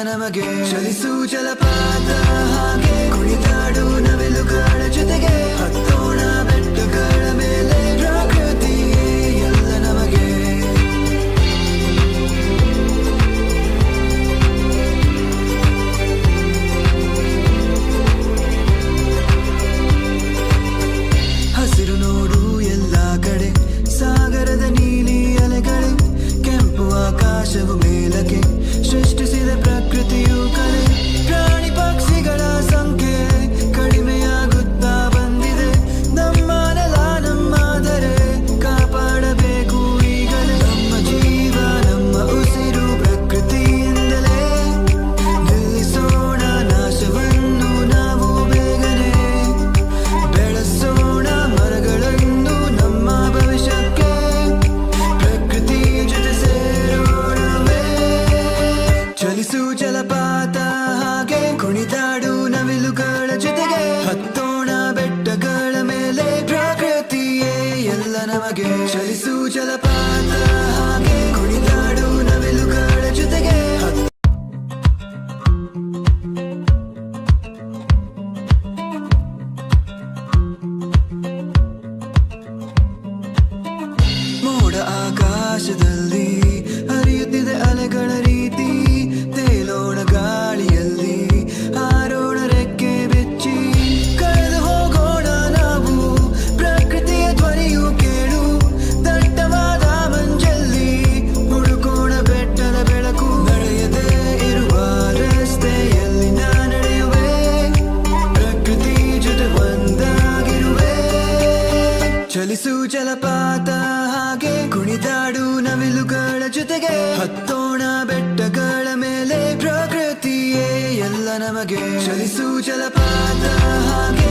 ನಮಗೆ ಚಲಿಸು ಜಲಪಾತ ಹಾಗೆ ಕುಣಿದಾಡು ನವಿಲುಗಳ ಜೊತೆಗೆ ಹತ್ತೋಣ ಬೆಟ್ಟಗಳ ಮೇಲೆ ಪ್ರಕೃತಿ ಎಲ್ಲ ನಮಗೆ ಹಸಿರು ನೋಡು ಎಲ್ಲ ಕಡೆ ಸಾಗರದ ನೀಲಿ ಅಲೆಗಳೇ ಕೆಂಪು ಆಕಾಶವು ಮೇಲಕ್ಕೆ ಸೃಷ್ಟಿಸಿದ ಪ್ರಕೃತಿಯು ಕಲೆ ಪ್ರಾಣಿ ಪಕ್ಷಿಗಳ ಸಂಖ್ಯೆ ಕಡಿಮೆಯಾಗುತ್ತಾ ಬಂದಿದೆ ನಮ್ಮ ನೆಲ ನಮ್ಮಾದರೆ ಕಾಪಾಡಬೇಕು ಈಗಲೇ ನಮ್ಮ ಜೀವ ನಮ್ಮ ಉಸಿರು ಪ್ರಕೃತಿಯಿಂದಲೇ ನಿಲ್ಲಿಸೋಣ ನಾಶವನ್ನು ನಾವು ಬೇಗನೆ ಬೆಳೆಸೋಣ ಮರಗಳನ್ನು ನಮ್ಮ ಭವಿಷ್ಯಕ್ಕೆ ಪ್ರಕೃತಿ ಜೊತೆ ಸೇರೋಣವೇ ಚಲಿಸು ಜಲಪಾತ ಹಾಗೆ ಕುಣಿದಾಡು ನವಿಲುಗಳ ಜೊತೆಗೆ ಹತ್ತೋಣ ಬೆಟ್ಟಗಳ ಮೇಲೆ ಪ್ರಕೃತಿಯೇ ಎಲ್ಲ ನಮಗೆ ಚಲಿಸು ಜಲಪಾತ ಹಾಗೆ ಕುಣಿದಾಡು ನವಿಲುಗಳ ಜೊತೆಗೆ ಮೋಡ ಆಕಾಶದಲ್ಲಿ ಹರಿಯುತ್ತಿದೆ ಅಲೆಗಳ ರೀತಿ ತೇಲೋಣ ಗಾಳಿಯಲ್ಲಿ ಹಾರೋಣ ರೆಕ್ಕೆ ಬೆಚ್ಚಿ ಕಳೆದು ಹೋಗೋಣ ನಾವು ಪ್ರಕೃತಿಯ ಧ್ವನಿಯು ಕೇಳು ದಟ್ಟವಾದ ಮಂಜಲ್ಲಿ ಹುಡುಕೋಣ ಬೆಟ್ಟದ ಬೆಳಕು ನಡೆಯದೇ ಇರುವ ರಸ್ತೆಯಲ್ಲಿ ನಾ ನಡೆಯುವೆ ಪ್ರಕೃತಿ ಜೊತೆ ಒಂದಾಗಿರುವೆ ಚಲಿಸು ಜಲಪಾತ ಹಾಗೆ ಕುಣಿದಾಡು ನವಿಲುಗಳ ಜೊತೆಗೆ ಹತ್ತೋಣ ಬೆಟ್ಟಗಳ ಮೇಲೆ ಪ್ರಕೃತಿಯೇ ಎಲ್ಲ ನಮಗೆ ಚಲಿಸು ಜಲಪಾತ ಹಾಗೆ